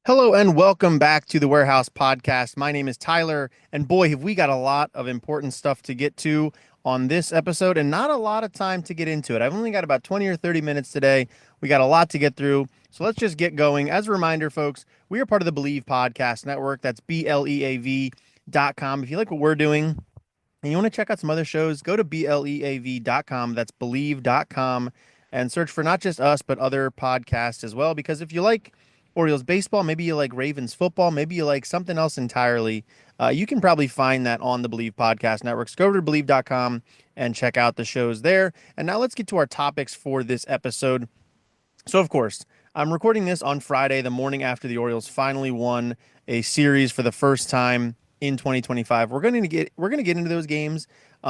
Hello and welcome back to the Warehouse Podcast. My name is Tyler, and boy, have we got a lot of important stuff to get to on this episode and not a lot of time to get into it. I've only got about 20 or 30 minutes today. We got a lot to get through, so let's just get going. As a reminder, folks, we are part of the Believe Podcast Network. That's BLEAV.com. If you like what we're doing and you want to check out some other shows, go to BLEAV.com. That's Believe.com and search for not just us, but other podcasts as well. Because if you like Orioles baseball, maybe you like Ravens football, maybe you like something else entirely, you can probably find that on the Believe Podcast Network. So go to Believe.com and check out the shows there. And now let's get to our topics for this episode. So, of course, I'm recording this on Friday, the morning after the Orioles finally won a series for the first time in 2025. We're going to get into those games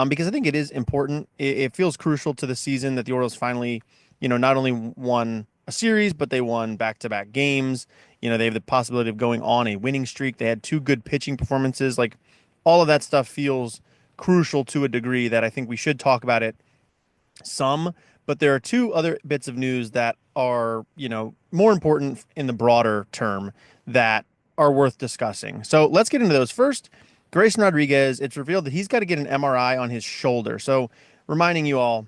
because I think it is important. It feels crucial to the season that the Orioles finally, not only won a series, but they won back-to-back games. They have the possibility of going on a winning streak. They had two good pitching performances. Like all of that stuff feels crucial to a degree that I think we should talk about it some, but there are two other bits of news that are, more important in the broader term that are worth discussing. So let's get into those. First, Grayson Rodriguez, it's revealed that he's got to get an MRI on his shoulder. So reminding you all,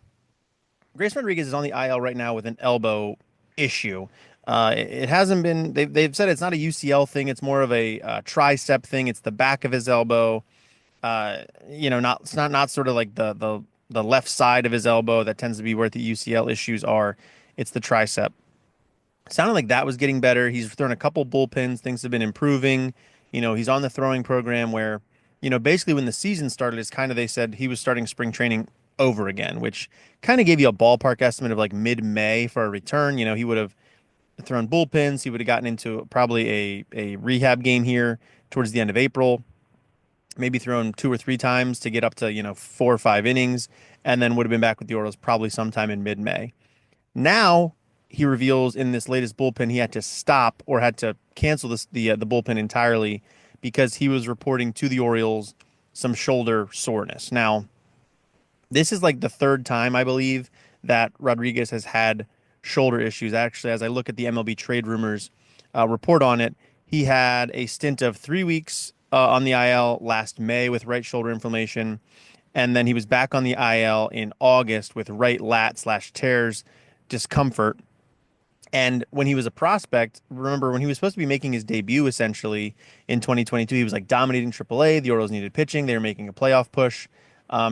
Grayson Rodriguez is on the IL right now with an elbow issue. It hasn't been, they've said it's not a UCL thing. It's more of a tricep thing. It's the back of his elbow. It's not sort of like the left side of his elbow that tends to be where the UCL issues are. It's the tricep. Sounded like that was getting better. He's thrown a couple bullpens. Things have been improving. He's on the throwing program where, basically when the season started, it's kind of they said he was starting spring training over again, which kind of gave you a ballpark estimate of like mid-May for a return. He would have thrown bullpens. He would have gotten into probably a rehab game here towards the end of April, maybe thrown two or three times to get up to, 4 or 5 innings, and then would have been back with the Orioles probably sometime in mid-May. Now he reveals in this latest bullpen he had to stop or had to cancel the bullpen entirely because he was reporting to the Orioles some shoulder soreness. Now, this is like the third time I believe that Rodriguez has had shoulder issues. Actually, as I look at the MLB trade rumors report on it, he had a stint of 3 weeks on the IL last May with right shoulder inflammation. And then he was back on the IL in August with right lat slash tears discomfort. And when he was a prospect, remember when he was supposed to be making his debut essentially in 2022, he was like dominating AAA. The Orioles needed pitching. They were making a playoff push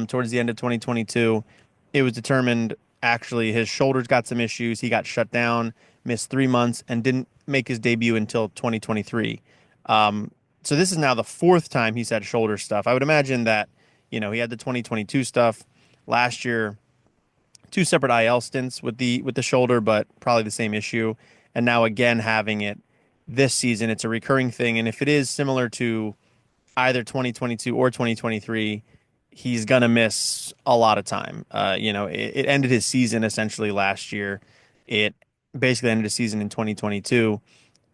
towards the end of 2022. It was determined actually his shoulders got some issues. He got shut down, missed 3 months, and didn't make his debut until 2023. So this is now the fourth time he's had shoulder stuff. I would imagine that, he had the 2022 stuff last year, two separate IL stints with the shoulder, but probably the same issue. And now again having it this season, it's a recurring thing. And if it is similar to either 2022 or 2023, he's gonna miss a lot of time. It ended his season essentially last year. It basically ended his season in 2022,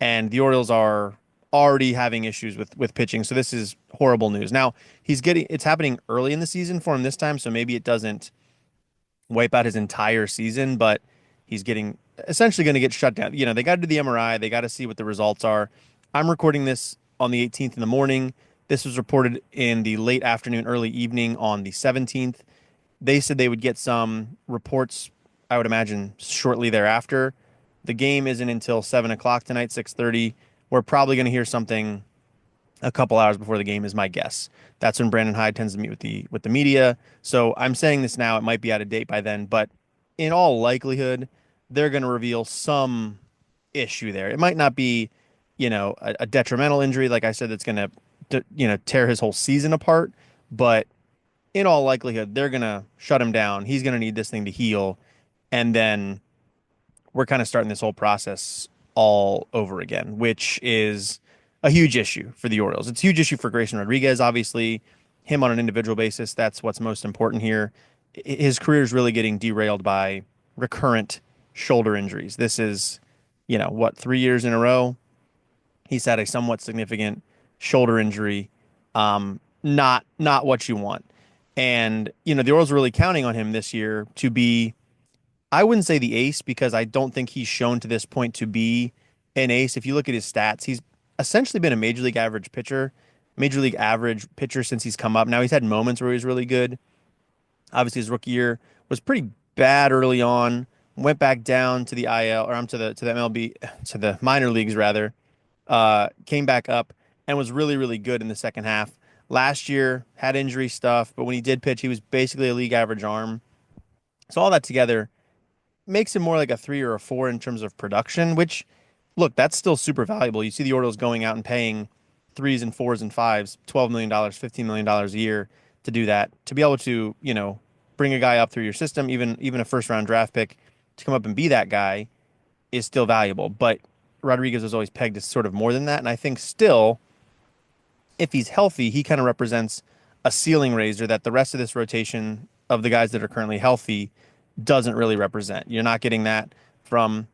and the Orioles are already having issues with pitching. So this is horrible news. Now it's happening early in the season for him this time, so maybe it doesn't wipe out his entire season, but he's getting essentially going to get shut down. They got to do the MRI, they got to see what the results are. I'm recording this on the 18th in the morning. This was reported in the late afternoon, early evening on the 17th. They said they would get some reports, I would imagine, shortly thereafter. The game isn't until 7 o'clock tonight, 6:30. We're probably going to hear something a couple hours before the game is my guess. That's when Brandon Hyde tends to meet with the media. So I'm saying this now, it might be out of date by then, but in all likelihood, they're going to reveal some issue there. It might not be, a detrimental injury, like I said, that's going to, tear his whole season apart, but in all likelihood, they're going to shut him down. He's going to need this thing to heal. And then we're kind of starting this whole process all over again, which is a huge issue for the Orioles. It's a huge issue for Grayson Rodriguez, obviously, him on an individual basis. That's what's most important here. His career is really getting derailed by recurrent shoulder injuries. This is, 3 years in a row. He's had a somewhat significant shoulder injury. Not what you want. And, the Orioles are really counting on him this year to be, I wouldn't say the ace because I don't think he's shown to this point to be an ace. If you look at his stats, he's essentially been a major league average pitcher since he's come up. Now he's had moments where he was really good. Obviously, his rookie year was pretty bad early on. Went back down to the IL, or I'm to the MLB, to the minor leagues rather. Came back up and was really, really good in the second half. Last year had injury stuff, but when he did pitch, he was basically a league average arm. So all that together makes him more like a 3 or a 4 in terms of production, which, look, that's still super valuable. You see the Orioles going out and paying threes and fours and fives, $12 million, $15 million a year to do that. To be able to, bring a guy up through your system, even a first round draft pick, to come up and be that guy is still valuable. But Rodriguez was always pegged as sort of more than that. And I think still, if he's healthy, he kind of represents a ceiling raiser that the rest of this rotation of the guys that are currently healthy doesn't really represent. You're not getting that from,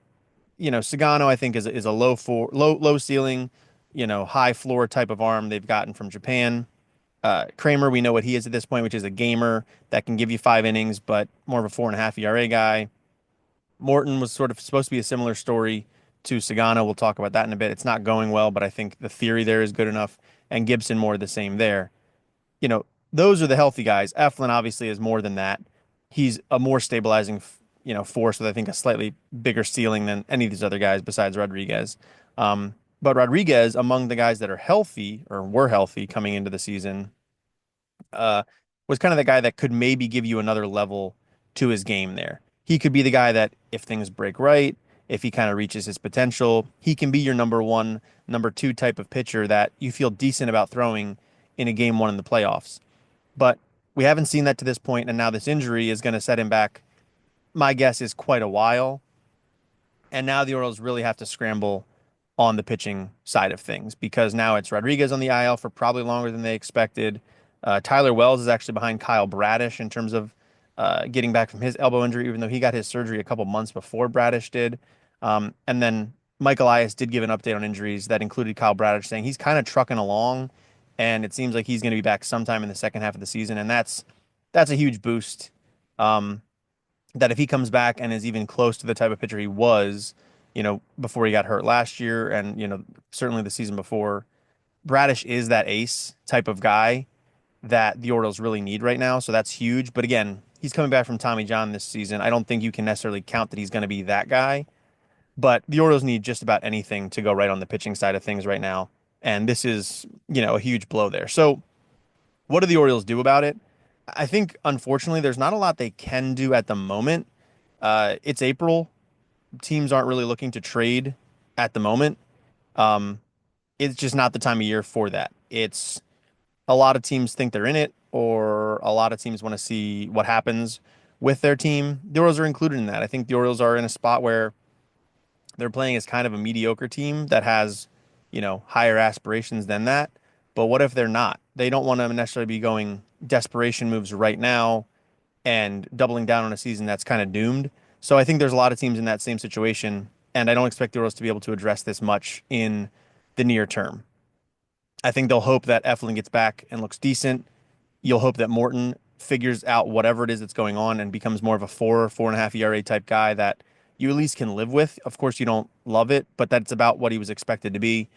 Sagano, I think is a low ceiling, high floor type of arm they've gotten from Japan. Kramer, we know what he is at this point, which is a gamer that can give you 5 innings, but more of a 4.5 ERA guy. Morton was sort of supposed to be a similar story to Sagano. We'll talk about that in a bit. It's not going well, but I think the theory there is good enough. And Gibson more the same there. You know, those are the healthy guys. Eflin obviously is more than that. He's a more stabilizing, force with I think a slightly bigger ceiling than any of these other guys besides Rodriguez. But Rodriguez, among the guys that are healthy or were healthy coming into the season, uh, was kind of the guy that could maybe give you another level to his game there. He could be the guy that if things break right, if he kind of reaches his potential, he can be your number one, number two type of pitcher that you feel decent about throwing in a game one in the playoffs. But we haven't seen that to this point, and now this injury is going to set him back. My guess is quite a while. And now the Orioles really have to scramble on the pitching side of things because now it's Rodriguez on the IL for probably longer than they expected. Tyler Wells is actually behind Kyle Bradish in terms of getting back from his elbow injury, even though he got his surgery a couple months before Bradish did. And then Mike Elias did give an update on injuries that included Kyle Bradish saying he's kind of trucking along, and it seems like he's going to be back sometime in the second half of the season, and that's a huge boost. Um, that if he comes back and is even close to the type of pitcher he was, before he got hurt last year, and certainly the season before, Bradish is that ace type of guy that the Orioles really need right now. So that's huge. But again, he's coming back from Tommy John this season. I don't think you can necessarily count that he's going to be that guy. But the Orioles need just about anything to go right on the pitching side of things right now. And this is, a huge blow there. So what do the Orioles do about it? I think, unfortunately, there's not a lot they can do at the moment. It's April. Teams aren't really looking to trade at the moment. Um, it's just not the time of year for that. It's a lot of teams think they're in it, or a lot of teams want to see what happens with their team. The Orioles are included in that. I think the Orioles are in a spot where they're playing as kind of a mediocre team that has, higher aspirations than that. But what if they're not? They don't want to necessarily be going desperation moves right now and doubling down on a season that's kind of doomed. So I think there's a lot of teams in that same situation, and I don't expect the Orioles to be able to address this much in the near term. I think they'll hope that Eflin gets back and looks decent. You'll hope that Morton figures out whatever it is that's going on and becomes more of a 4.5 ERA type guy that you at least can live with. Of course, you don't love it, but that's about what he was expected to be.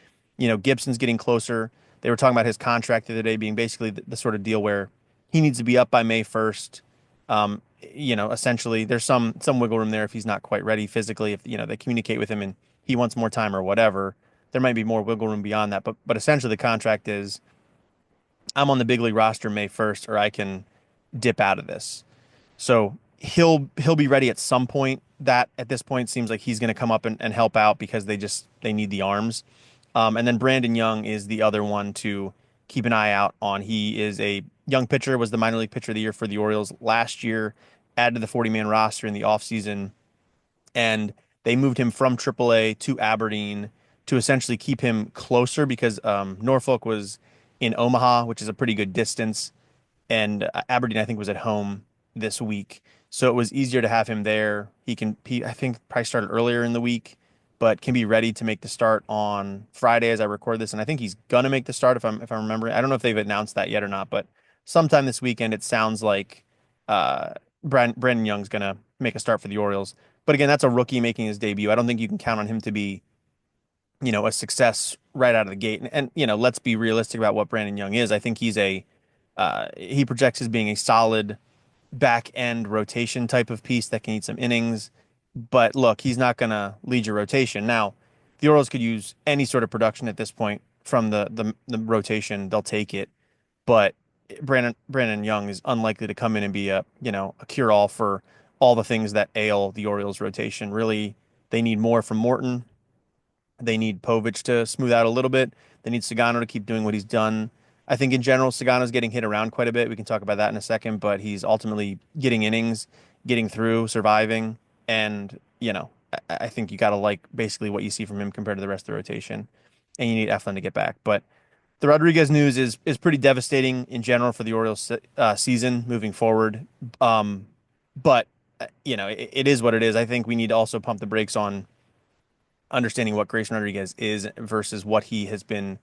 Gibson's getting closer. They were talking about his contract the other day being basically the sort of deal where he needs to be up by May 1st. Essentially, there's some wiggle room there if he's not quite ready physically. If they communicate with him and he wants more time or whatever, there might be more wiggle room beyond that. But essentially, the contract is I'm on the big league roster May 1st, or I can dip out of this. So he'll be ready at some point. That at this point seems like he's going to come up and help out because they need the arms. And then Brandon Young is the other one to keep an eye out on. He is a young pitcher, was the minor league pitcher of the year for the Orioles last year, added to the 40-man roster in the offseason, and they moved him from AAA to Aberdeen to essentially keep him closer because Norfolk was in Omaha, which is a pretty good distance, and Aberdeen, I think, was at home this week. So it was easier to have him there. I think, probably started earlier in the week, but can be ready to make the start on Friday as I record this. And I think he's gonna make the start if I'm remembering. I don't know if they've announced that yet or not, but sometime this weekend it sounds like Brandon Young's gonna make a start for the Orioles. But again, that's a rookie making his debut. I don't think you can count on him to be a success right out of the gate. And let's be realistic about what Brandon Young is. I think he projects as being a solid back end rotation type of piece that can eat some innings. But look, he's not going to lead your rotation. Now, the Orioles could use any sort of production at this point from the rotation. They'll take it. But Brandon Young is unlikely to come in and be a cure all for all the things that ail the Orioles rotation. Really, they need more from Morton. They need Povich to smooth out a little bit. They need Sagano to keep doing what he's done. I think in general, Sagano's getting hit around quite a bit. We can talk about that in a second, but he's ultimately getting innings, getting through, surviving, and I think you got to like basically what you see from him compared to the rest of the rotation, and you need Eflin to get back. But the Rodriguez news is pretty devastating in general for the Orioles season moving forward. But it is what it is. I think we need to also pump the brakes on understanding what Grayson Rodriguez is versus what he has been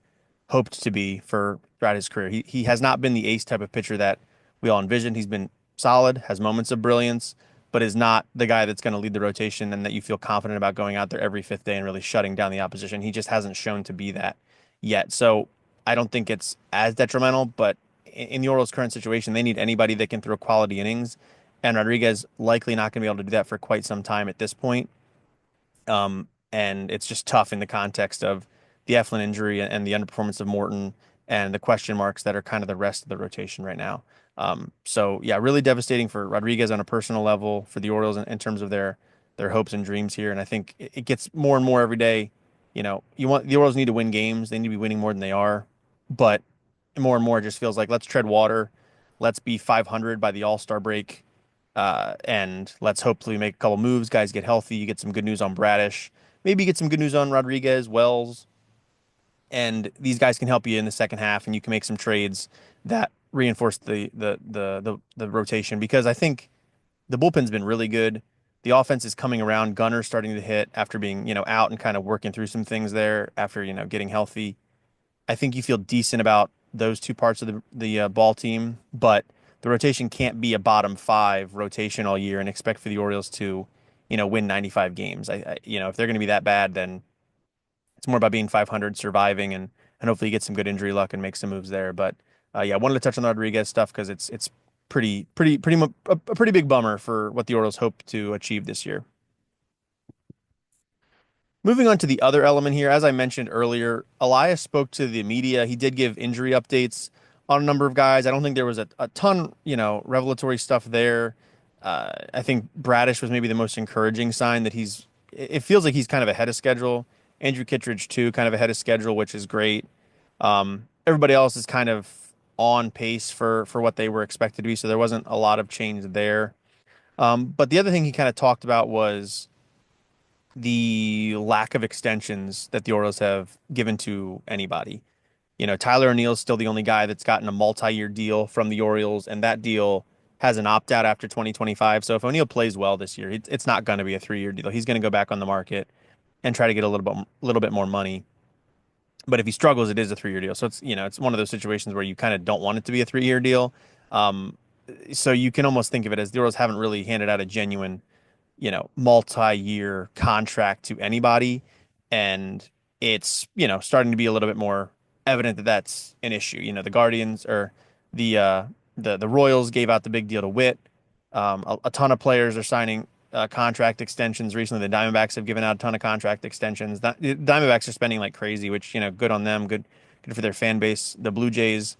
hoped to be for throughout his career. He has not been the ace type of pitcher that we all envisioned. He's been solid, has moments of brilliance, but is not the guy that's going to lead the rotation and that you feel confident about going out there every fifth day and really shutting down the opposition. He just hasn't shown to be that yet. So I don't think it's as detrimental, but in the Orioles' current situation, they need anybody that can throw quality innings. And Rodriguez likely not going to be able to do that for quite some time at this point. And it's just tough in the context of the Eflin injury and the underperformance of Morton and the question marks that are kind of the rest of the rotation right now. So yeah, really devastating for Rodriguez on a personal level, for the Orioles in terms of their hopes and dreams here. And I think it gets more and more every day. The Orioles need to win games. They need to be winning more than they are, but more and more it just feels like let's tread water. Let's be 500 by the All-Star break. And let's hopefully make a couple moves. Guys get healthy. You get some good news on Bradish. Maybe you get some good news on Rodriguez, Wells, and these guys can help you in the second half, and you can make some trades that reinforce the rotation because I think the bullpen's been really good. The offense is coming around. Gunner's starting to hit after being out and kind of working through some things there after getting healthy. I think you feel decent about those two parts of the ball team, but the rotation can't be a bottom five rotation all year and expect for the Orioles to, win 95 games. If they're going to be that bad, then it's more about being 500, surviving, and hopefully you get some good injury luck and make some moves there. But yeah, I wanted to touch on the Rodriguez stuff because it's a pretty big bummer for what the Orioles hope to achieve this year. Moving on to the other element here, as I mentioned earlier, Elias spoke to the media. He did give injury updates on a number of guys. I don't think there was a ton, revelatory stuff there. I think Bradish was maybe the most encouraging sign that it feels like he's kind of ahead of schedule. Andrew Kittredge, too, kind of ahead of schedule, which is great. Everybody else is kind of on pace for what they were expected to be, so there wasn't a lot of change there. But the other thing he kind of talked about was the lack of extensions that the Orioles have given to anybody. Tyler O'Neill's still the only guy that's gotten a multi-year deal from the Orioles, and that deal has an opt-out after 2025. So if O'Neill plays well this year, it's not going to be a 3-year deal. He's going to go back on the market and try to get a little bit more money. But if he struggles, it is a 3-year deal. So it's one of those situations where you kind of don't want it to be a 3-year deal. So you can almost think of it as the Orioles haven't really handed out a genuine multi-year contract to anybody. And it's, starting to be a little bit more evident that that's an issue. The Guardians or the Royals gave out the big deal to Witt. A ton of players are signing contract extensions recently. The Diamondbacks have given out a ton of contract extensions. The Diamondbacks are spending like crazy, which, good on them. Good for their fan base. The Blue Jays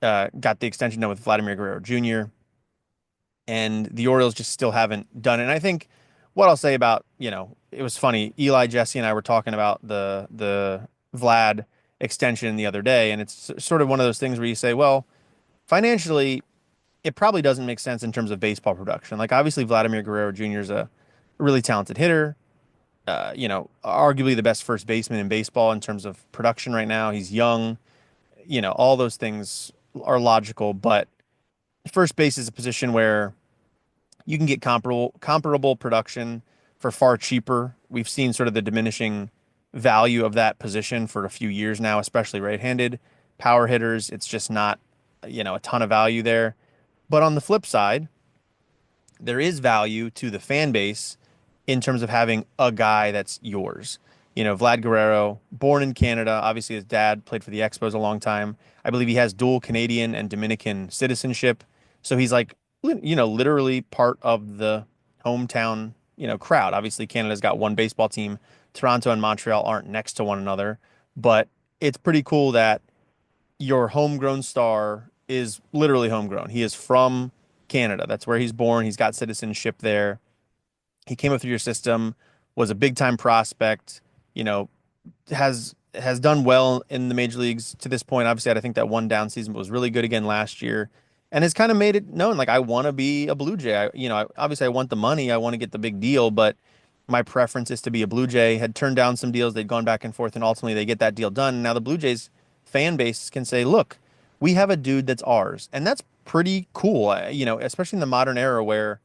got the extension done with Vladimir Guerrero Jr. And the Orioles just still haven't done it. And I think what I'll say about, it was funny. Eli, Jesse, and I were talking about the Vlad extension the other day, and it's sort of one of those things where you say, well, financially, it probably doesn't make sense in terms of baseball production. Like obviously, Vladimir Guerrero Jr. is a really talented hitter. Arguably the best first baseman in baseball in terms of production right now. He's young. All those things are logical, but first base is a position where you can get comparable production for far cheaper. We've seen sort of the diminishing value of that position for a few years now, especially right-handed power hitters. It's just not, a ton of value there. But on the flip side, there is value to the fan base in terms of having a guy that's yours. Vlad Guerrero, born in Canada. Obviously, his dad played for the Expos a long time. I believe he has dual Canadian and Dominican citizenship. So he's like, literally part of the hometown, crowd. Obviously, Canada's got one baseball team. Toronto and Montreal aren't next to one another, but it's pretty cool that your homegrown star is literally homegrown. He is from Canada. That's where he's born. He's got citizenship there. He came up through your system, was a big time prospect, you know, has done well in the major leagues to this point. Obviously, I think that one down season was really good again last year, and has kind of made it known like I want to be a Blue Jay. Obviously I want the money, I want to get the big deal, but my preference is to be a Blue Jay. Had turned down some deals, they'd gone back and forth, and ultimately they get that deal done. Now the Blue Jays fan base can say, look, we have a dude that's ours, and that's pretty cool. Especially in the modern era where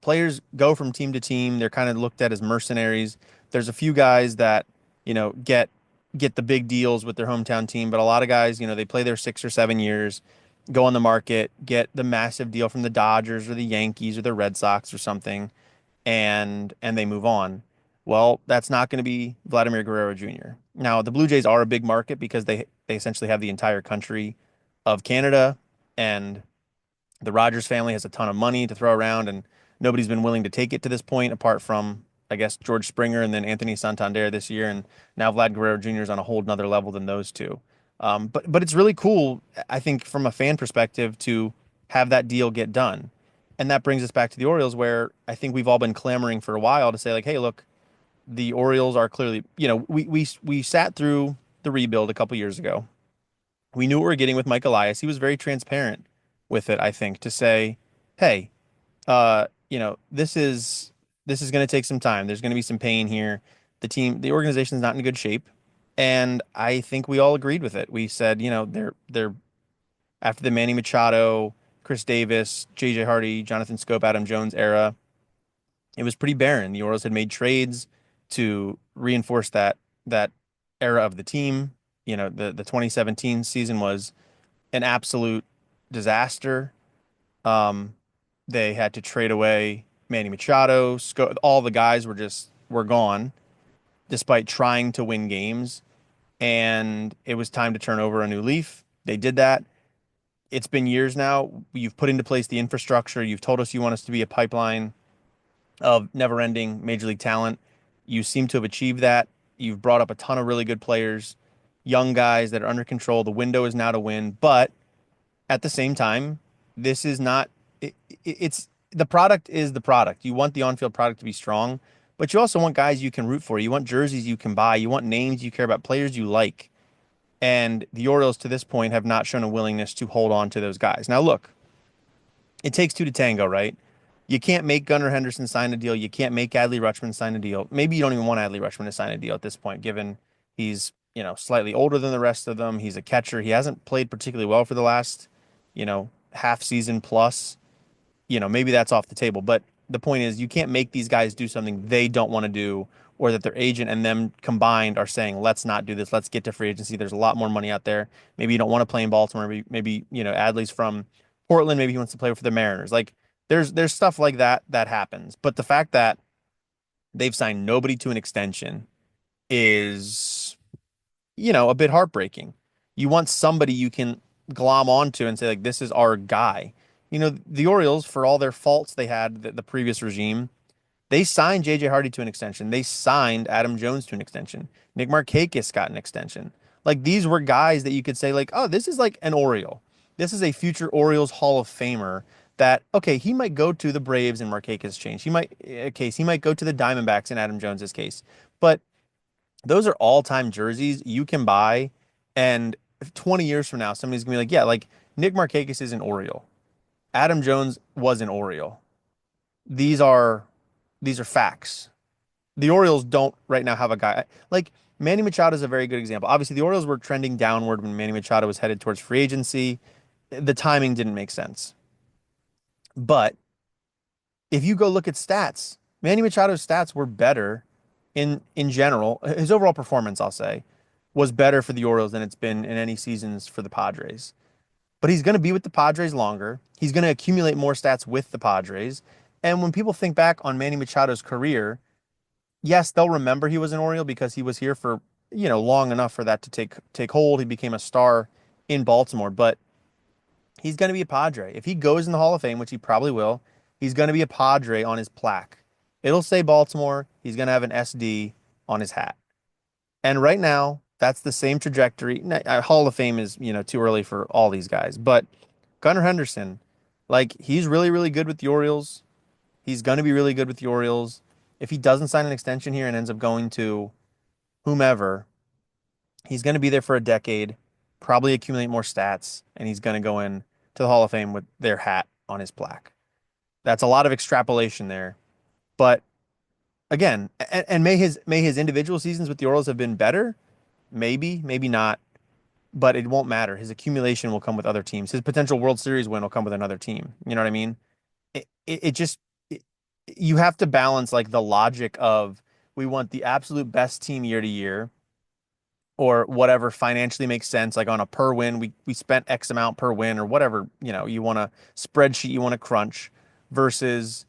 players go from team to team. They're kind of looked at as mercenaries. There's a few guys that, get the big deals with their hometown team, but a lot of guys, they play their 6 or 7 years, go on the market, get the massive deal from the Dodgers or the Yankees or the Red Sox or something, and they move on. Well, that's not going to be Vladimir Guerrero Jr. Now, the Blue Jays are a big market because they essentially have the entire country of Canada, and the Rogers family has a ton of money to throw around, and nobody's been willing to take it to this point, apart from, I guess, George Springer and then Anthony Santander this year, and now Vlad Guerrero Jr. is on a whole nother level than those two. But it's really cool, I think, from a fan perspective, to have that deal get done, and that brings us back to the Orioles, where I think we've all been clamoring for a while to say like, hey, look, the Orioles are clearly, we sat through the rebuild a couple years ago. We knew what we were getting with Mike Elias. He was very transparent with it, I think, to say, hey, this is going to take some time. There's going to be some pain here. The organization is not in good shape, and I think we all agreed with it. We said, they're after the Manny Machado, Chris Davis, J.J. Hardy, Jonathan Scope, Adam Jones era, it was pretty barren. The Orioles had made trades to reinforce that era of the team. The 2017 season was an absolute disaster. Um, they had to trade away Manny Machado. All the guys were gone, despite trying to win games. And it was time to turn over a new leaf. They did that. It's been years now. You've put into place the infrastructure. You've told us you want us to be a pipeline of never-ending major league talent. You seem to have achieved that. You've brought up a ton of really good players, young guys that are under control. The window is now to win, but at the same time, this is not it's the product is the product. You want the on-field product to be strong, but you also want guys you can root for. You want jerseys you can buy. You want names you care about, players you like. And the Orioles to this point have not shown a willingness to hold on to those guys. Now, look, it takes two to tango, right? You can't make Gunnar Henderson sign a deal. You can't make Adley Rutschman sign a deal. Maybe you don't even want Adley Rutschman to sign a deal at this point, given he's, slightly older than the rest of them. He's a catcher. He hasn't played particularly well for the last, half season plus. Maybe that's off the table. But the point is, you can't make these guys do something they don't want to do, or that their agent and them combined are saying, let's not do this. Let's get to free agency. There's a lot more money out there. Maybe you don't want to play in Baltimore. Maybe Adley's from Portland. Maybe he wants to play for the Mariners. Like, there's stuff like that happens. But the fact that they've signed nobody to an extension is, a bit heartbreaking. You want somebody you can glom onto and say, like, this is our guy. The Orioles, for all their faults they had, the previous regime, they signed J.J. Hardy to an extension. They signed Adam Jones to an extension. Nick Markakis got an extension. Like, these were guys that you could say, like, oh, this is like an Oriole. This is a future Orioles Hall of Famer that, okay, he might go to the Braves in Markakis' change. He might go to the Diamondbacks in Adam Jones's case. But those are all-time jerseys you can buy, and 20 years from now, somebody's gonna be like, yeah, like Nick Markakis is an Oriole. Adam Jones was an Oriole. These are facts. The Orioles don't right now have a guy like Manny Machado is a very good example. Obviously, the Orioles were trending downward when Manny Machado was headed towards free agency. The timing didn't make sense. But if you go look at stats, Manny Machado's stats were better in general. His overall performance, I'll say, was better for the Orioles than it's been in any seasons for the Padres. But he's going to be with the Padres longer. He's going to accumulate more stats with the Padres. And when people think back on Manny Machado's career, Yes, they'll remember he was an Oriole because he was here for, long enough for that to take hold. He became a star in Baltimore, but he's going to be a Padre. If he goes in the Hall of Fame, which he probably will, he's going to be a Padre on his plaque. It'll say Baltimore. He's going to have an SD on his hat. And right now, that's the same trajectory. Hall of Fame is, too early for all these guys, but Gunnar Henderson, like he's really, really good with the Orioles. He's going to be really good with the Orioles. If he doesn't sign an extension here and ends up going to whomever, he's going to be there for a decade, probably accumulate more stats, and he's going to go in to the Hall of Fame with their hat on his plaque. That's a lot of extrapolation there, but again, and may his individual seasons with the Orioles have been better, maybe, maybe not, but it won't matter. His accumulation will come with other teams. His potential World Series win will come with another team. You know what I mean? It just it, you have to balance like the logic of we want the absolute best team year to year or whatever financially makes sense, like on a per win, we spent X amount per win or whatever, you want to spreadsheet, you want to crunch versus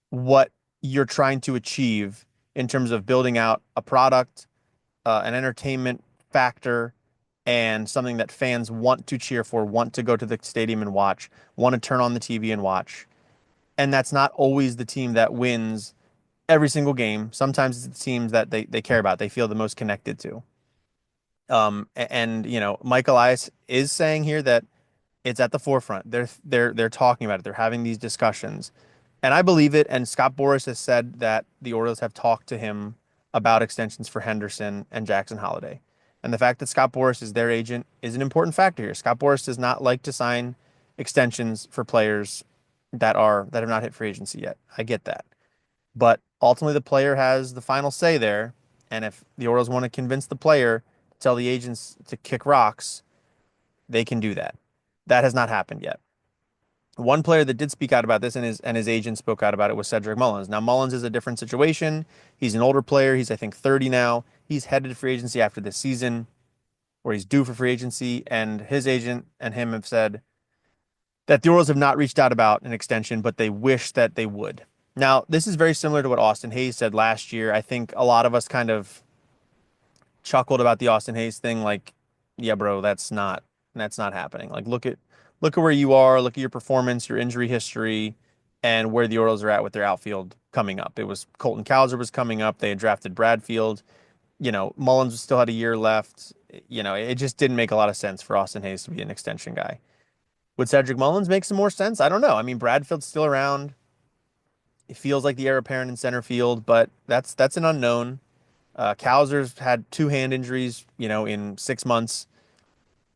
what you're trying to achieve in terms of building out a product, an entertainment factor, and something that fans want to cheer for, want to go to the stadium and watch, want to turn on the TV and watch. And that's not always the team that wins every single game. Sometimes it's the teams that they care about, they feel the most connected to. And Mike Elias is saying here that it's at the forefront. They're talking about it. They're having these discussions. And I believe it. And Scott Boras has said that the Orioles have talked to him about extensions for Henderson and Jackson Holliday. And the fact that Scott Boras is their agent is an important factor here. Scott Boras does not like to sign extensions for players that have not hit free agency yet. I get that. But ultimately the player has the final say there. And if the Orioles want to convince the player to tell the agents to kick rocks, they can do that. That has not happened yet. One player that did speak out about this and his agent spoke out about it was Cedric Mullins. Now Mullins is a different situation. He's an older player. He's I think 30 now. He's headed to free agency after this season, or he's due for free agency. And his agent and him have said that the Orioles have not reached out about an extension, but they wish that they would. Now this is very similar to what Austin Hayes said last year. I think a lot of us kind of chuckled about the Austin Hayes thing, like, yeah, bro, that's not happening. Like, look at where you are, look at your performance, your injury history, and where the Orioles are at with their outfield coming up. It was Colton Cowser was coming up. They had drafted Bradfield. Mullins still had a year left. It just didn't make a lot of sense for Austin Hayes to be an extension guy. Would Cedric Mullins make some more sense? I don't know. I mean, Bradfield's still around. It feels like the heir apparent in center field, but that's an unknown. Cowser's had two hand injuries, in 6 months.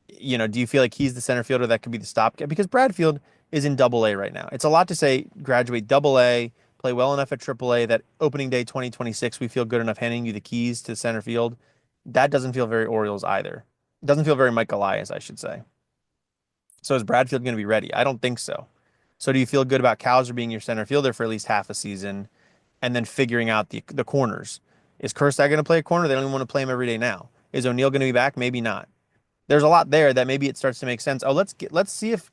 Do you feel like he's the center fielder that could be the stopgap? Because Bradfield is in Double A right now. It's a lot to say, graduate Double A, play well enough at Triple A that opening day 2026, we feel good enough handing you the keys to center field. That doesn't feel very Orioles either. It doesn't feel very Mike Elias, I should say. So is Bradfield going to be ready? I don't think so. So do you feel good about Cowser being your center fielder for at least half a season and then figuring out the corners? Is Krstak going to play a corner? They don't even want to play him every day now. Is O'Neill going to be back? Maybe not. There's a lot there that maybe it starts to make sense. Oh, let's see if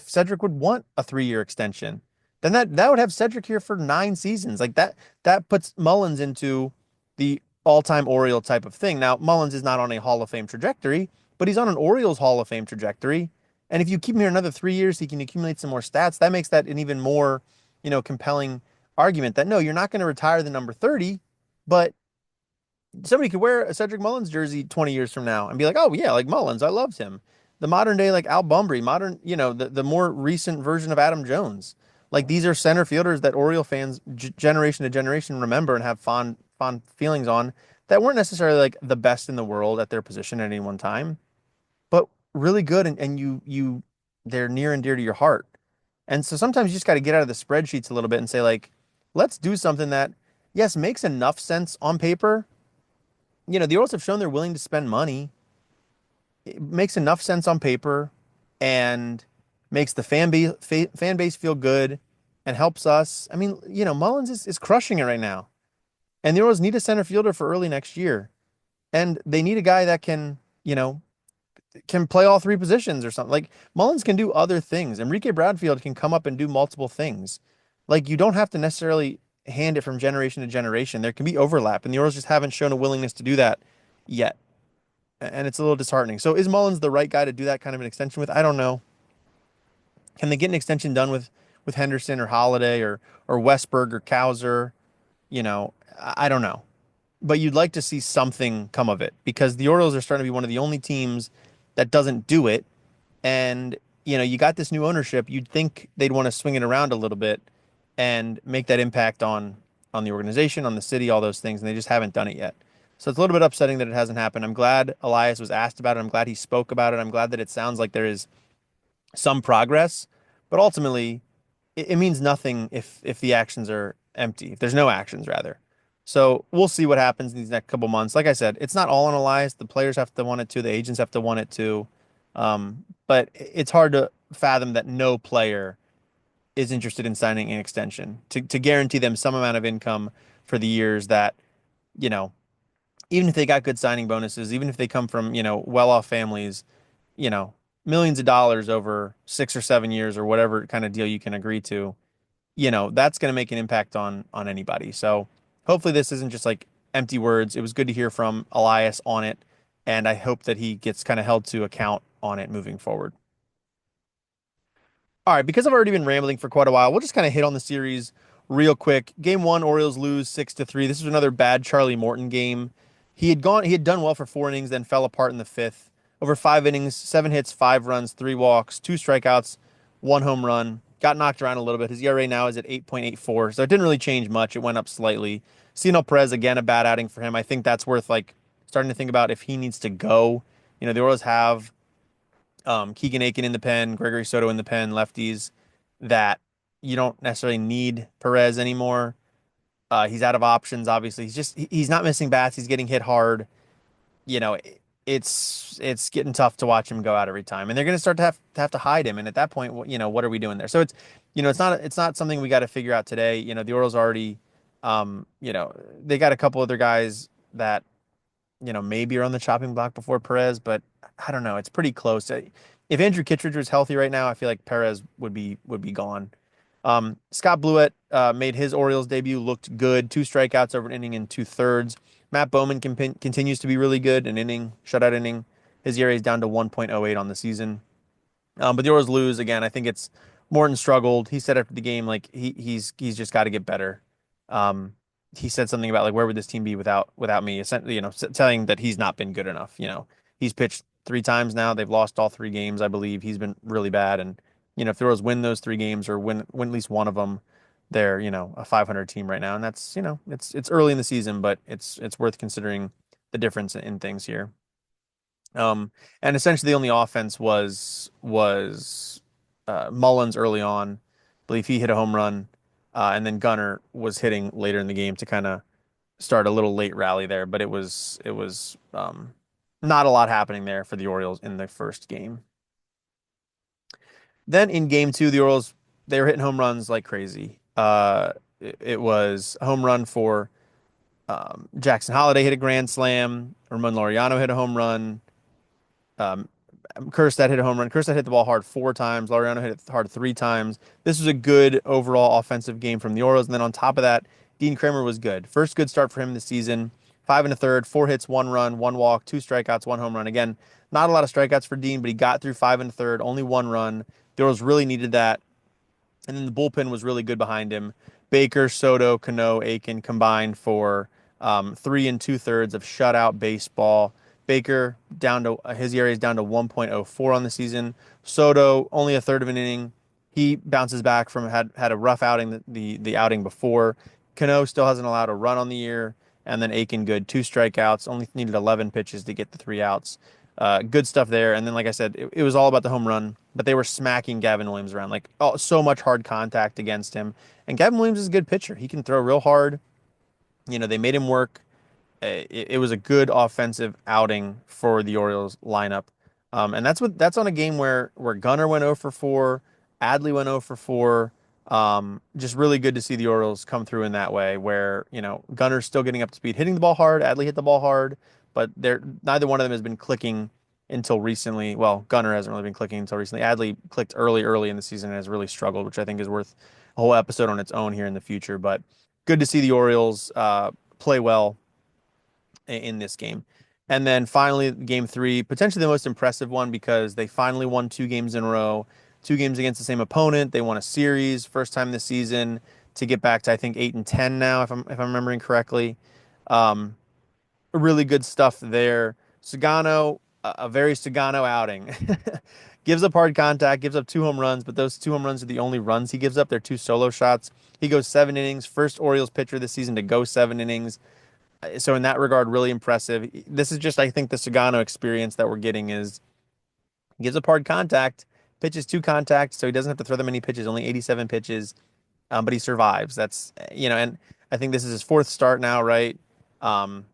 Cedric would want a 3-year extension. Then that would have Cedric here for 9 seasons. Like that puts Mullins into the all-time Oriole type of thing. Now, Mullins is not on a Hall of Fame trajectory, but he's on an Orioles Hall of Fame trajectory. And if you keep him here another 3 years, he can accumulate some more stats. That makes that an even more, compelling argument that no, you're not going to retire the number 30, but somebody could wear a Cedric Mullins jersey 20 years from now and be like, oh yeah, like Mullins, I loved him. The modern day, like Al Bumbry, modern, the more recent version of Adam Jones. Like these are center fielders that Oriole fans generation to generation remember and have fond feelings on that weren't necessarily like the best in the world at their position at any one time, but really good. And they're near and dear to your heart. And so sometimes you just got to get out of the spreadsheets a little bit and say like, let's do something that, yes, makes enough sense on paper. The Orioles have shown they're willing to spend money. It makes enough sense on paper and makes the fan base feel good and helps us. I mean, Mullins is crushing it right now. And the Orioles need a center fielder for early next year. And they need a guy that can play all three positions or something. Like Mullins can do other things. Enrique Bradfield can come up and do multiple things. Like you don't have to necessarily hand it from generation to generation. There can be overlap, and the Orioles just haven't shown a willingness to do that yet. And it's a little disheartening. So is Mullins the right guy to do that kind of an extension with? I don't know. Can they get an extension done with Henderson or Holiday or Westberg or Cowser? I don't know. But you'd like to see something come of it because the Orioles are starting to be one of the only teams that doesn't do it. And you got this new ownership. You'd think they'd want to swing it around a little bit and make that impact on the organization, on the city, all those things, and they just haven't done it yet. So it's a little bit upsetting that it hasn't happened. I'm glad Elias was asked about it. I'm glad he spoke about it. I'm glad that it sounds like there is some progress, but ultimately it means nothing if the actions are empty, if there's no actions rather. So we'll see what happens in these next couple months. Like I said, it's not all on Elias. The players have to want it to, the agents have to want it to. But it's hard to fathom that no player is interested in signing an extension to guarantee them some amount of income for the years that, you know, even if they got good signing bonuses, even if they come from, well-off families, you know, millions of dollars over 6 or 7 years or whatever kind of deal you can agree to, that's going to make an impact on anybody. So hopefully this isn't just like empty words. It was good to hear from Elias on it, and I hope that he gets kind of held to account on it moving forward. All right, because I've already been rambling for quite a while, we'll just kind of hit on the series real quick. Game one, Orioles lose 6-3. This was another bad Charlie Morton game. He had done well for 4 innings, then fell apart in the fifth. Over 5 innings, 7 hits, 5 runs, 3 walks, 2 strikeouts, 1 home run. Got knocked around a little bit. His ERA now is at 8.84, so it didn't really change much. It went up slightly. Cino Perez, again, a bad outing for him. I think that's worth like starting to think about if he needs to go. The Orioles have Keegan Aiken in the pen, Gregory Soto in the pen, lefties that you don't necessarily need Perez anymore. He's out of options, obviously. He's not missing bats. He's getting hit hard. You know, it's getting tough to watch him go out every time, and they're going to start to have to hide him. And at that point, what are we doing there? So it's not something we got to figure out today. The Orioles already, they got a couple other guys that maybe are on the chopping block before Perez, but I don't know. It's pretty close. If Andrew Kittredge was healthy right now, I feel like Perez would be gone. Scott Blewett made his Orioles debut, looked good. 2 strikeouts over an inning and 2/3. Matt Bowman continues to be really good, an inning, shutout inning. His ERA is down to 1.08 on the season. But the Orioles lose again. I think it's Morton struggled. He said after the game, like he's just got to get better. Um, he said something about like where would this team be without me? Essentially, telling that he's not been good enough. He's pitched 3 times now. They've lost all 3 games, I believe. He's been really bad, and if the Orioles win those 3 games or win at least one of them, they're a 500 team right now, and that's it's early in the season, but it's worth considering the difference in things here. And essentially the only offense was Mullins early on. I believe he hit a home run, and then Gunnar was hitting later in the game to kind of start a little late rally there. But it was not a lot happening there for the Orioles in the first game. Then in game two, the Orioles they were hitting home runs like crazy. It was a home run for Jackson Holliday hit a grand slam. Ramon Laureano hit a home run. Um, Kerstead hit a home run. Kerstead hit the ball hard 4 times. Laureano hit it hard 3 times. This was a good overall offensive game from the Orioles. And then on top of that, Dean Kramer was good. First good start for him this season. 5 1/3, 4 hits, 1 run, 1 walk, 2 strikeouts, 1 home run. Again, not a lot of strikeouts for Dean, but he got through 5 1/3, only 1 run. The Orioles really needed that. And then the bullpen was really good behind him. Baker, Soto, Cano, Aiken combined for 3 2/3 of shutout baseball. Baker down to his ERA is down to 1.04 on the season. Soto only a third of an inning. He bounces back from had a rough outing the outing before. Cano still hasn't allowed a run on the year, and then Aiken good 2 strikeouts. Only needed 11 pitches to get the 3 outs. Good stuff there. And then, like I said, it was all about the home run, but they were smacking Gavin Williams around like so much hard contact against him. And Gavin Williams is a good pitcher. He can throw real hard. They made him work. It was a good offensive outing for the Orioles lineup. And that's on a game where Gunnar went 0 for 4, Adley went 0 for 4. Just really good to see the Orioles come through in that way where, Gunnar's still getting up to speed, hitting the ball hard, Adley hit the ball hard, but neither one of them has been clicking until recently. Well, Gunnar hasn't really been clicking until recently. Adley clicked early in the season and has really struggled, which I think is worth a whole episode on its own here in the future. But good to see the Orioles play well in this game. And then finally, game three, potentially the most impressive one because they finally won 2 games in a row, 2 games against the same opponent. They won a series, first time this season to get back to I think 8-10 now, if I'm remembering correctly. Um, Really good stuff there. Sugano, a very Sugano outing. Gives up hard contact, gives up 2 home runs, but those 2 home runs are the only runs he gives up. They're 2 solo shots. He goes 7 innings, first Orioles pitcher this season to go 7 innings. So in that regard, really impressive. This is just, I think, the Sugano experience that we're getting is he gives up hard contact, pitches 2 contact, so he doesn't have to throw that many pitches, only 87 pitches, but he survives. That's, and I think this is his fourth start now, right? Um,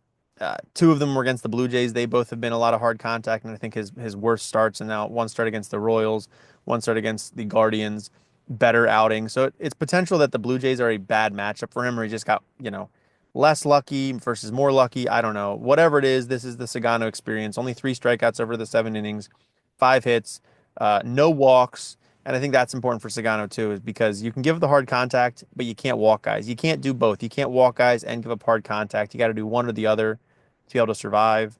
2 of them were against the Blue Jays. They both have been a lot of hard contact, and I think his worst starts, and now one start against the Royals, one start against the Guardians, better outing. So it's potential that the Blue Jays are a bad matchup for him, or he just got, less lucky versus more lucky. I don't know. Whatever it is, this is the Sagano experience. Only 3 strikeouts over the 7 innings, 5 hits, no walks. And I think that's important for Sagano too, is because you can give the hard contact, but you can't walk guys. You can't do both. You can't walk guys and give up hard contact. You got to do one or the other to be able to survive.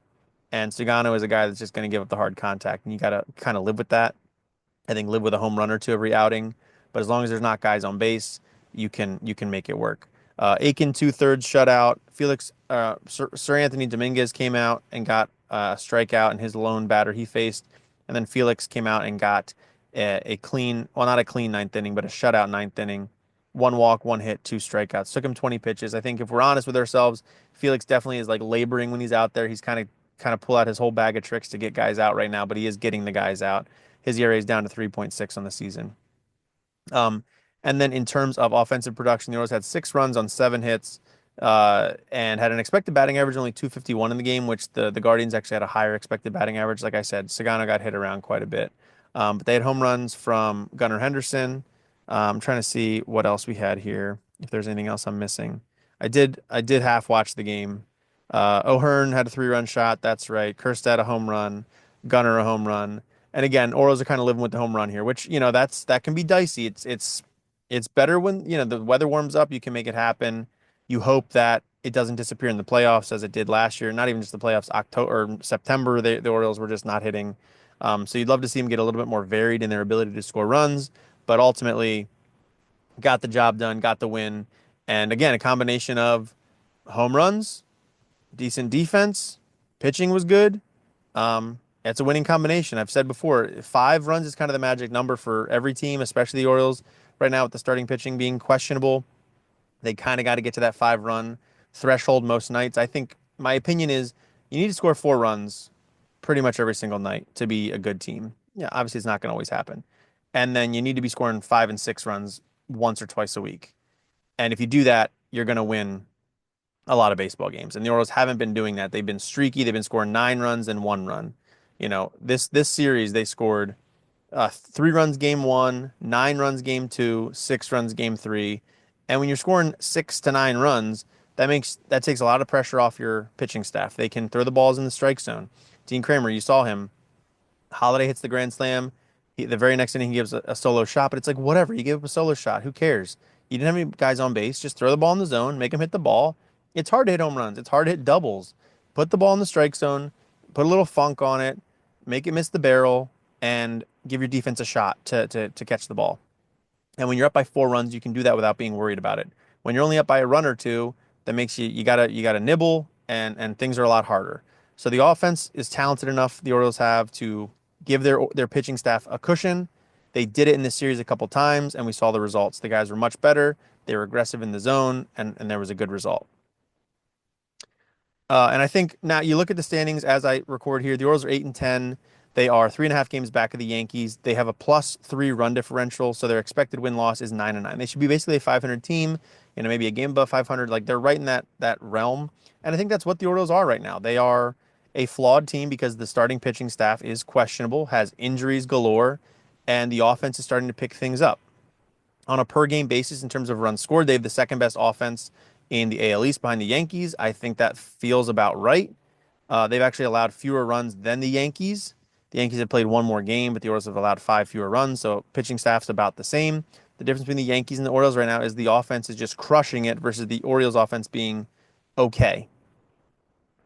And Sagano is a guy that's just going to give up the hard contact, and you got to kind of live with that. I think live with a home run or two every outing, but as long as there's not guys on base, you can make it work. Aiken 2/3 shutout. Felix Sir Anthony Dominguez came out and got a strikeout in his lone batter he faced, and then Felix came out and got a clean, well, not a clean ninth inning, but a shutout ninth inning. 1 walk, 1 hit, 2 strikeouts. Took him 20 pitches. I think if we're honest with ourselves, Felix definitely is like laboring when he's out there. He's kind of pull out his whole bag of tricks to get guys out right now, but he is getting the guys out. His ERA is down to 3.6 on the season. Um, and then in terms of offensive production, the Orioles had 6 runs on 7 hits, and had an expected batting average only 251 in the game, which the Guardians actually had a higher expected batting average. Like I said, Sagano got hit around quite a bit. But they had home runs from Gunnar Henderson. I'm trying to see what else we had here. If there's anything else I'm missing, I did half watch the game. O'Hearn had a 3-run shot. That's right. Kerstad a home run. Gunnar a home run. And again, Orioles are kind of living with the home run here, which that can be dicey. It's better when the weather warms up. You can make it happen. You hope that it doesn't disappear in the playoffs as it did last year. Not even just the playoffs, October or September, the Orioles were just not hitting. So you'd love to see them get a little bit more varied in their ability to score runs, but ultimately got the job done, got the win, and again, a combination of home runs, decent defense, pitching was good. It's a winning combination. I've said before, 5 runs is kind of the magic number for every team, especially the Orioles. Right now, with the starting pitching being questionable, they kind of got to get to that 5-run threshold most nights. I think my opinion is you need to score 4 runs pretty much every single night to be a good team. Yeah, obviously it's not going to always happen. And then you need to be scoring 5 and 6 runs once or twice a week. And if you do that, you're going to win a lot of baseball games. And the Orioles haven't been doing that. They've been streaky. They've been scoring 9 runs and 1 run. This series they scored 3 runs game one, 9 runs game two, 6 runs game three. And when you're scoring 6 to 9 runs, that takes a lot of pressure off your pitching staff. They can throw the balls in the strike zone. Dean Kramer, you saw him. Holiday hits the grand slam. The very next inning, he gives a solo shot, but it's like, whatever. You give up a solo shot. Who cares? You didn't have any guys on base. Just throw the ball in the zone, make him hit the ball. It's hard to hit home runs. It's hard to hit doubles. Put the ball in the strike zone, put a little funk on it, make it miss the barrel, and give your defense a shot to catch the ball. And when you're up by 4 runs, you can do that without being worried about it. When you're only up by a run or two, that makes you gotta nibble, and things are a lot harder. So the offense is talented enough, the Orioles have, to give their pitching staff a cushion. They did it in this series a couple times, and we saw the results. The guys were much better. They were aggressive in the zone, and there was a good result. And I think now you look at the standings as I record here. The Orioles are 8-10. They are 3.5 games back of the Yankees. They have a +3 run differential, so their expected win-loss is 9-9. They should be basically a 500 team, maybe a game above 500. Like, they're right in that realm. And I think that's what the Orioles are right now. They are a flawed team because the starting pitching staff is questionable, has injuries galore, and the offense is starting to pick things up. On a per game basis, in terms of runs scored, they have the second best offense in the AL East behind the Yankees. I think that feels about right. They've actually allowed fewer runs than the Yankees. The Yankees have played one more game, but the Orioles have allowed 5 fewer runs, so pitching staff's about the same. The difference between the Yankees and the Orioles right now is the offense is just crushing it versus the Orioles offense being okay.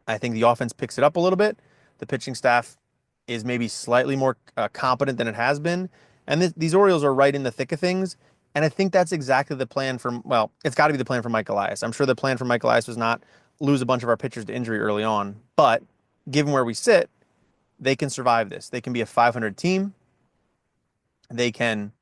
I think the offense picks it up a little bit. The pitching staff is maybe slightly more competent than it has been. And these Orioles are right in the thick of things. And I think that's exactly the plan from, well, it's got to be the plan for Mike Elias. I'm sure the plan for Mike Elias was not lose a bunch of our pitchers to injury early on. But given where we sit, they can survive this. They can be a 500 team. They can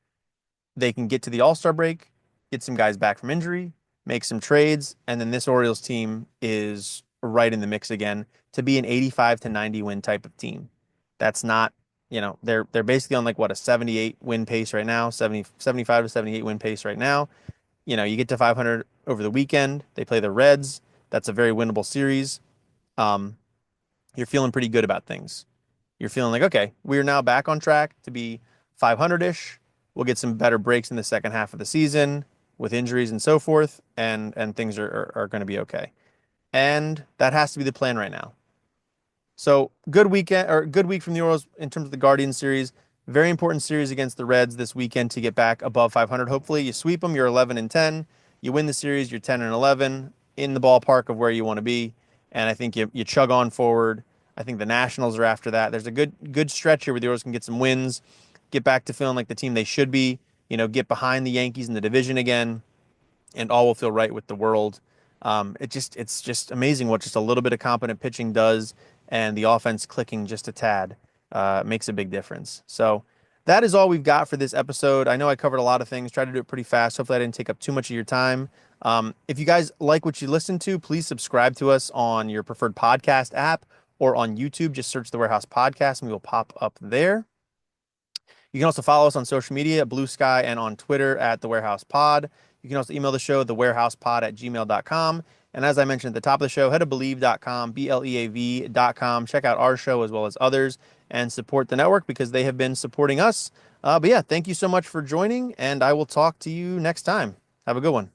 get to the All-Star break, get some guys back from injury, make some trades, and then this Orioles team is right in the mix again to be an 85 to 90 win type of team. That's not, they're basically on like what a 78 win pace right now, 75 to 78 win pace right now. You get to 500 over the weekend. They play the Reds. That's a very winnable series. Um, you're feeling pretty good about things. You're feeling like, okay, we are now back on track to be 500-ish. We'll get some better breaks in the second half of the season with injuries and so forth, and things are going to be okay. And that has to be the plan right now. So good weekend or good week from the Orioles in terms of the Guardians series. Very important series against the Reds this weekend to get back above 500. Hopefully you sweep them. You're 11-10. You win the series. You're 10-11 in the ballpark of where you want to be. And I think you chug on forward. I think the Nationals are after that. There's a good stretch here where the Orioles can get some wins, get back to feeling like the team they should be. Get behind the Yankees in the division again, and all will feel right with the world. It's just amazing what just a little bit of competent pitching does, and the offense clicking just a tad makes a big difference. So that is all we've got for this episode. I know I covered a lot of things, tried to do it pretty fast. Hopefully I didn't take up too much of your time. If you guys like what you listen to, please subscribe to us on your preferred podcast app or on YouTube. Just search The Warehouse Podcast and we will pop up there. You can also follow us on social media, Blue Sky, and on Twitter at The Warehouse Pod. You can also email the show, thewarehousepod@gmail.com. And as I mentioned at the top of the show, head to Believe.com, BLEAV.com. Check out our show as well as others and support the network because they have been supporting us. But yeah, thank you so much for joining, and I will talk to you next time. Have a good one.